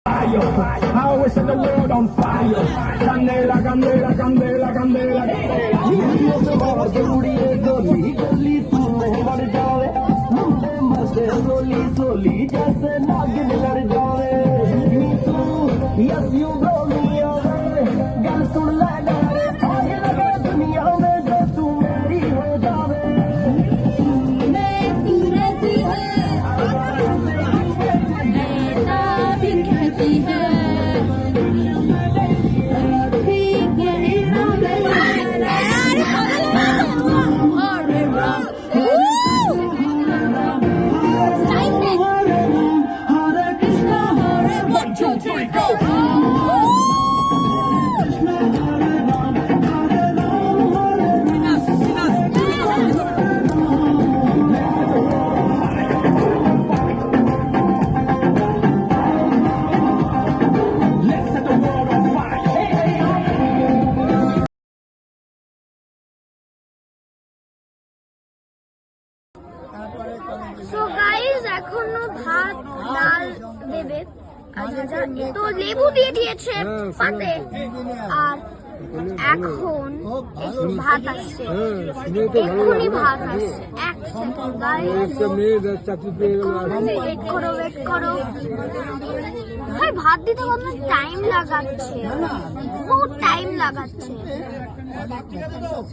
I always set the world on fire. Candela, candela, candela, candela, Yes, you blow me away. Gal सुन ले गाने आगे लगे दुनिया में जो तू मेरी हो जावे मैं तू रहती है ऐसा भी कहती है ठीक है সো গাইস এখনো ভাত ডাল দেবে তো লেবু দিয়ে দিয়েছে পাতে আর এখন ভাত আসছে এক্ষুনি ভাত আসছে এক সেকেন্ড গাইস ওয়েট করো ভাই ভাত দিতে কত টাইম লাগাচ্ছে বহুত টাইম লাগাচ্ছে